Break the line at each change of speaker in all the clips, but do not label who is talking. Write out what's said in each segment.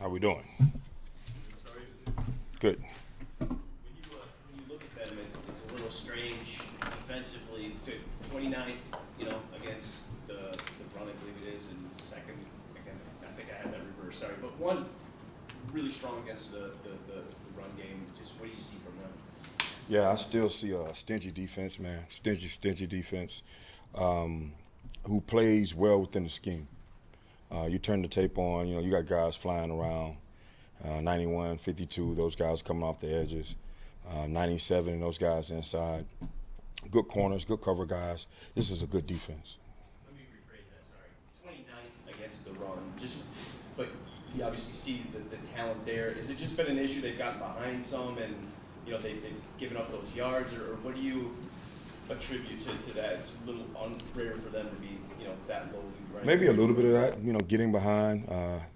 How we doing? Good.
When you look at them, it's a little strange defensively. 29th, against the run, I believe it is, and second, again, I think I had that reverse, sorry. But one, really strong against the run game. Just what do you see from them?
Yeah, I still see a stingy defense, man. Stingy defense who plays well within the scheme. You turn the tape on, you got guys flying around, 91, 52, those guys coming off the edges, 97, those guys inside. Good corners, good cover guys. This is a good defense.
Let me rephrase that, sorry. 29th against the run. But you obviously see the talent there. Has it just been an issue they've gotten behind some and, they've given up those yards? Or what do you attribute to that? It's a little rare for them to be, that low. Right?
Maybe a little bit of that, getting behind,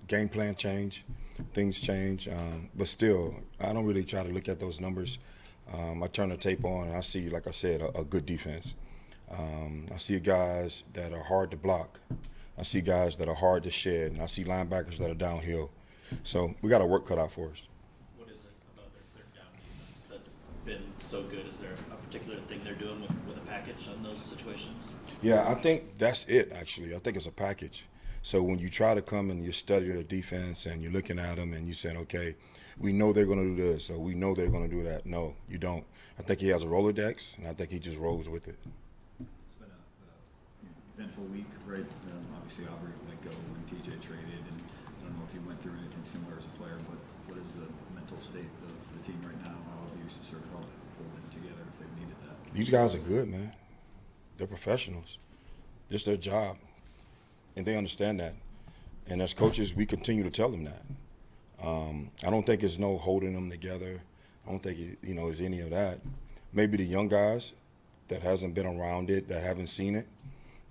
game plan change, things change. But still, I don't really try to look at those numbers. I turn the tape on and I see, like I said, a good defense. I see guys that are hard to block. I see guys that are hard to shed. And I see linebackers that are downhill. So we got our work cut out for us.
What is it about their down defense that's been so good? Is there a particular thing they're doing with a package on those situations?
Yeah, I think that's it, actually. I think it's a package. So when you try to come and you study the defense and you're looking at them and you're saying, okay, we know they're going to do this or we know they're going to do that. No, you don't. I think he has a Rolodex, and I think he just rolls with it.
It's been a eventful week, right? Obviously, Aubrey let go when TJ traded, and I don't know if you went through anything similar as a player, but what is the mental state of the team right now? How have you sort of helped pull it together if they've needed that?
These guys are good, man. They're professionals. It's their job, and they understand that. And as coaches, we continue to tell them that. I don't think it's no holding them together. I don't think it's any of that. Maybe the young guys that hasn't been around it, that haven't seen it,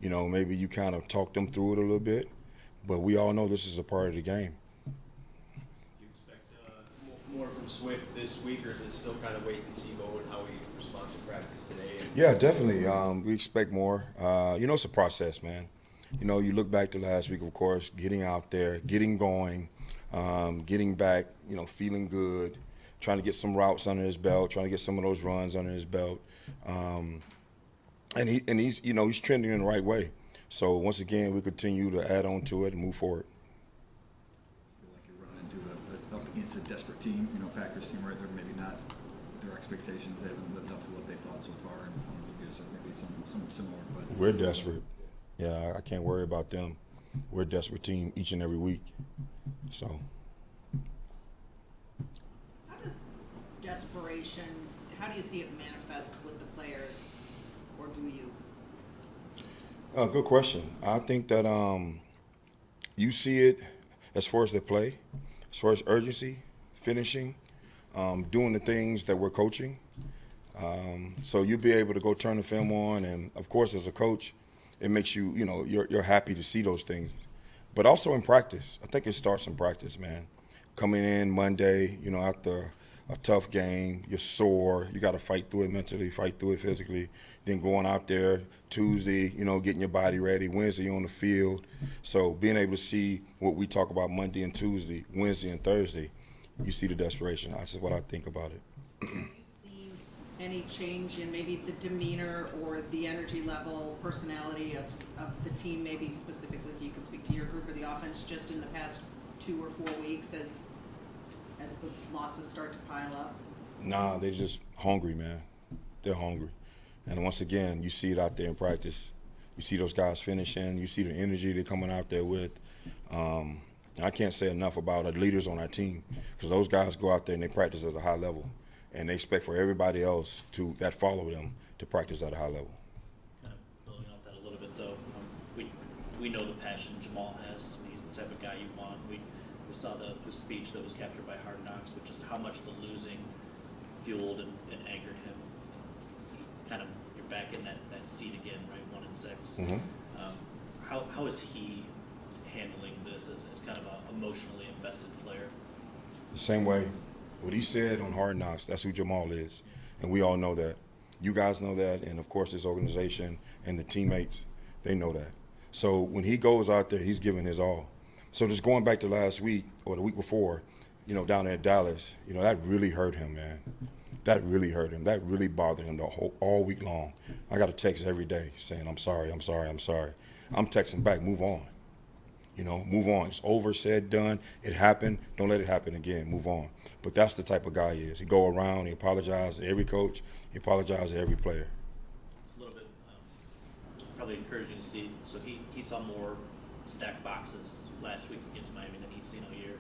maybe you kind of talk them through it a little bit. But we all know this is a part of the game.
Do you expect more from Swift this week, or is it still kind of wait and see mode, how he responds to practice today?
Yeah, definitely. We expect more. It's a process, man. You look back to last week, of course, getting out there, getting going, getting back, feeling good, trying to get some routes under his belt, trying to get some of those runs under his belt. And he's trending in the right way. So once again, we continue to add on to it and move forward.
I feel like you're running up against a desperate team, Packers team right there, maybe not their expectations. They haven't lived up to what they thought so far, and you guys are maybe some similar. But
we're desperate. Yeah, I can't worry about them. We're a desperate team each and every week. So.
How does desperation, how do you see it manifest with the players, or do you?
Good question. I think that you see it as far as they play, as far as urgency, finishing, doing the things that we're coaching. So you'll be able to go turn the film on, and of course, as a coach, it makes you, you're happy to see those things. But also in practice. I think it starts in practice, man. Coming in Monday, after a tough game, you're sore. You got to fight through it mentally, fight through it physically. Then going out there Tuesday, getting your body ready. Wednesday, you're on the field. So being able to see what we talk about Monday and Tuesday, Wednesday and Thursday, you see the desperation. That's what I think about it.
Any change in maybe the demeanor or the energy level, personality of the team, maybe specifically if you could speak to your group or the offense just in the past 2 or 4 weeks as the losses start to pile up?
Nah, they're just hungry, man. They're hungry. And once again, you see it out there in practice. You see those guys finishing. You see the energy they're coming out there with. I can't say enough about the leaders on our team because those guys go out there and they practice at a high level. And they expect for everybody else that follow them to practice at a high level.
Kind of building on that a little bit, though, we know the passion Jamal has. I mean, he's the type of guy you want. We saw the speech that was captured by Hard Knocks, which is how much the losing fueled and angered him. You're back in that seat again, right? 1-6.
Mm-hmm.
How is he handling this as kind of an emotionally invested player?
The same way. What he said on Hard Knocks, that's who Jamal is. And we all know that. You guys know that, and of course this organization and the teammates, they know that. So when he goes out there, he's giving his all. So just going back to last week or the week before, down there in Dallas, that really hurt him, man. That really hurt him. That really bothered him all week long. I got a text every day saying, I'm sorry, I'm sorry, I'm sorry. I'm texting back, move on. Move on. It's over, said, done. It happened. Don't let it happen again. Move on. But that's the type of guy he is. He go around, he apologizes to every coach, he apologizes to every player.
It's a little bit probably encouraging to see. So he saw more stacked boxes last week against Miami than he's seen all year.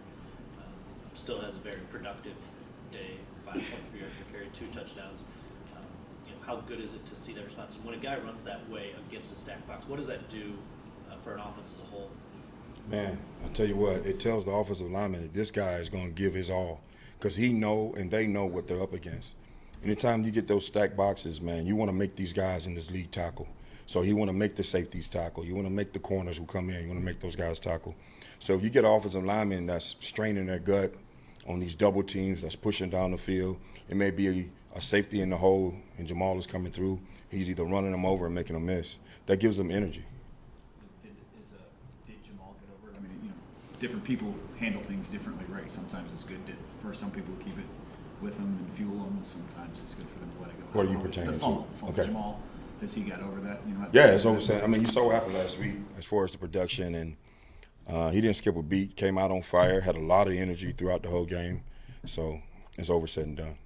Still has a very productive day, 5.3 yards per carry, 2 touchdowns. How good is it to see that response? And when a guy runs that way against a stacked box, what does that do for an offense as a whole?
Man, I'll tell you what, it tells the offensive lineman that this guy is going to give his all because he know and they know what they're up against. Anytime you get those stacked boxes, man, you want to make these guys in this league tackle. So you want to make the safeties tackle. You want to make the corners who come in. You want to make those guys tackle. So if you get an offensive lineman that's straining their gut on these double teams, that's pushing down the field, it may be a safety in the hole and Jamal is coming through. He's either running them over or making them miss. That gives them energy.
Did Jamal get over it? I mean, different people handle things differently, right? Sometimes it's good for some people to keep it with them and fuel them. Sometimes it's good for them to let it go.
What are you pertaining
the
to?
fumble.
Okay.
Jamal, has he got over that?
Yeah, it's over. I mean, you saw what happened last week as far as the production, and he didn't skip a beat, came out on fire, had a lot of energy throughout the whole game. So it's over, said and done.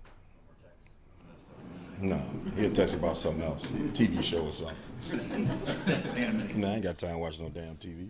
No, he'll text about something else, TV show or something.
Anime.
No, I ain't got time to watch no damn TV.